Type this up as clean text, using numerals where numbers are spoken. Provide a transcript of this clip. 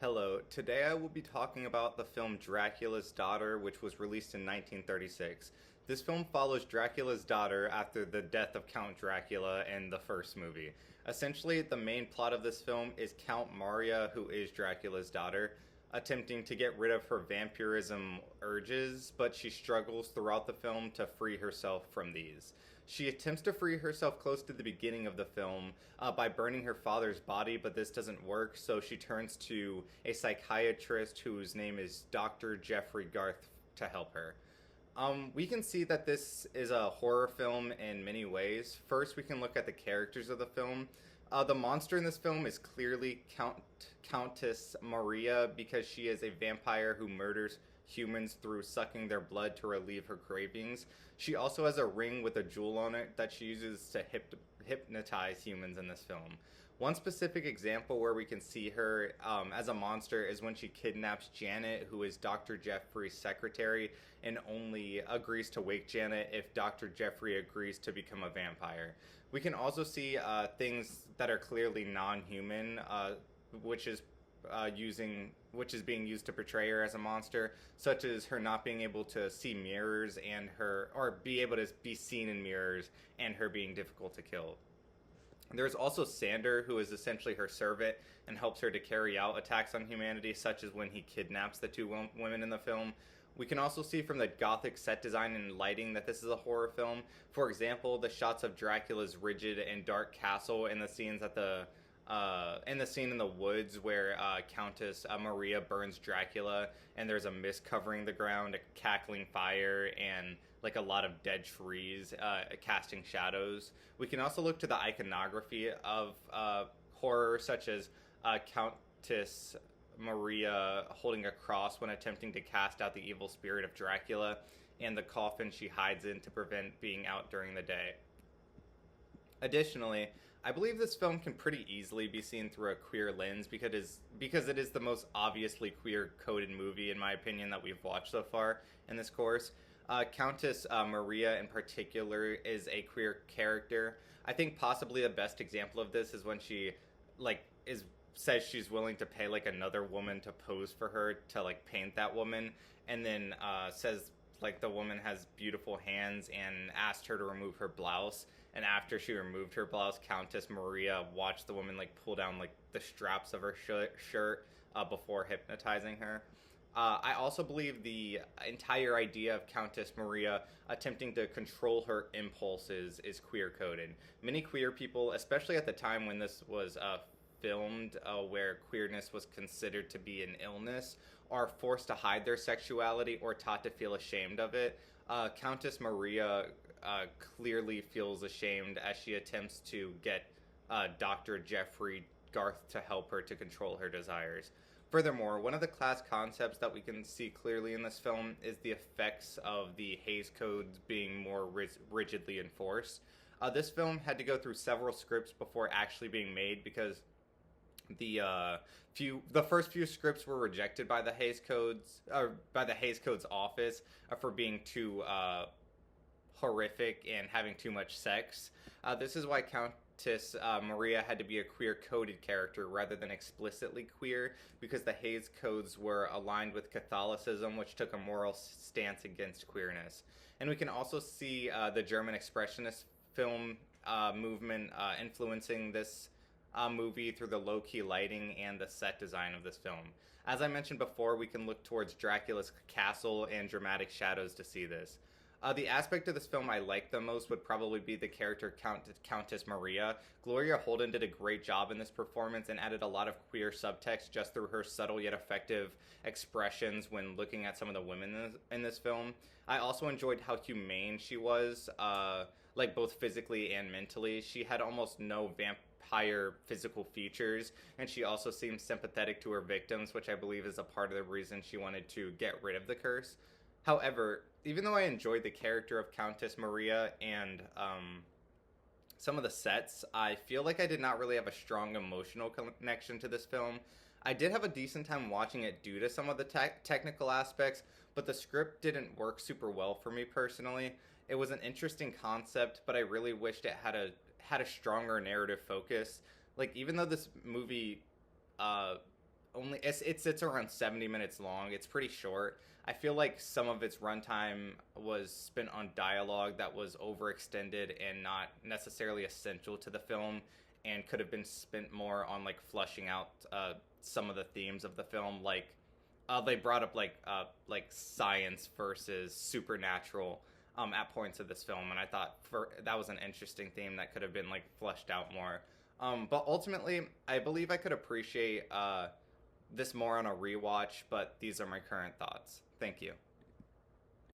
Hello, today I will be talking about the film Dracula's Daughter, which was released in 1936. This film follows Dracula's daughter after the death of Count Dracula in the first movie. Essentially, the main plot of this film is Count Maria, who is Dracula's daughter, attempting to get rid of her vampirism urges, but she struggles throughout the film to free herself from these. She attempts to free herself close to the beginning of the film by burning her father's body, but this doesn't work, so she turns to a psychiatrist whose name is Dr. Jeffrey Garth to help her. We can see that this is a horror film in many ways. First, we can look at the characters of the film. The monster in this film is clearly Countess Maria because she is a vampire who murders humans through sucking their blood to relieve her cravings. She also has a ring with a jewel on it that she uses to hypnotize humans in this film. One specific example where we can see her as a monster is when she kidnaps Janet, who is Dr. Jeffrey's secretary, and only agrees to wake Janet if Dr. Jeffrey agrees to become a vampire. We can also see things that are clearly non-human, which is being used to portray her as a monster, such as her not being able to see mirrors or be able to be seen in mirrors, and her being difficult to kill. There's also Sander, who is essentially her servant and helps her to carry out attacks on humanity, such as when he kidnaps the two women in the film. We can also see from the gothic set design and lighting that this is a horror film. For example, the shots of Dracula's rigid and dark castle and the scenes at the scene in the woods where Countess Maria burns Dracula, and there's a mist covering the ground, a cackling fire, and like a lot of dead trees casting shadows. We can also look to the iconography of horror, such as Countess Maria holding a cross when attempting to cast out the evil spirit of Dracula, and the coffin she hides in to prevent being out during the day. Additionally, I believe this film can pretty easily be seen through a queer lens because it is the most obviously queer-coded movie, in my opinion, that we've watched so far in this course. Countess Maria, in particular, is a queer character. I think possibly the best example of this is when she, says she's willing to pay, another woman to pose for her to, paint that woman, and then says, the woman has beautiful hands and asked her to remove her blouse. And after she removed her blouse, Countess Maria watched the woman, pull down, the straps of her shirt before hypnotizing her. I also believe the entire idea of Countess Maria attempting to control her impulses is queer-coded. Many queer people, especially at the time when this was filmed, where queerness was considered to be an illness, are forced to hide their sexuality or taught to feel ashamed of it. Countess Maria clearly feels ashamed as she attempts to get Dr. Jeffrey Garth to help her to control her desires. Furthermore, one of the class concepts that we can see clearly in this film is the effects of the Hays Codes being more rigidly enforced. This film had to go through several scripts before actually being made because the first few scripts were rejected by the Hays Codes office for being too horrific and having too much sex. This is why Countess Maria had to be a queer-coded character rather than explicitly queer, because the Hays Codes were aligned with Catholicism, which took a moral stance against queerness. And we can also see the German Expressionist film movement influencing this movie through the low-key lighting and the set design of this film. As I mentioned before, we can look towards Dracula's castle and dramatic shadows to see this. The aspect of this film I like the most would probably be the character Countess Maria. Gloria Holden did a great job in this performance and added a lot of queer subtext just through her subtle yet effective expressions when looking at some of the women in this film. I also enjoyed how humane she was, both physically and mentally. She had almost no vampire physical features, and she also seemed sympathetic to her victims, which I believe is a part of the reason she wanted to get rid of the curse. However, even though I enjoyed the character of Countess Maria and some of the sets, I feel like I did not really have a strong emotional connection to this film. I did have a decent time watching it due to some of the technical aspects, but the script didn't work super well for me personally. It was an interesting concept, but I really wished it had a stronger narrative focus. Even though this movie only it sits around 70 minutes long. It's pretty short. I feel like some of its runtime was spent on dialogue that was overextended and not necessarily essential to the film, and could have been spent more on like fleshing out some of the themes of the film. Like they brought up like science versus supernatural at points of this film, and I thought that was an interesting theme that could have been like fleshed out more. But ultimately, I believe I could appreciate this more on a rewatch, but these are my current thoughts. Thank you.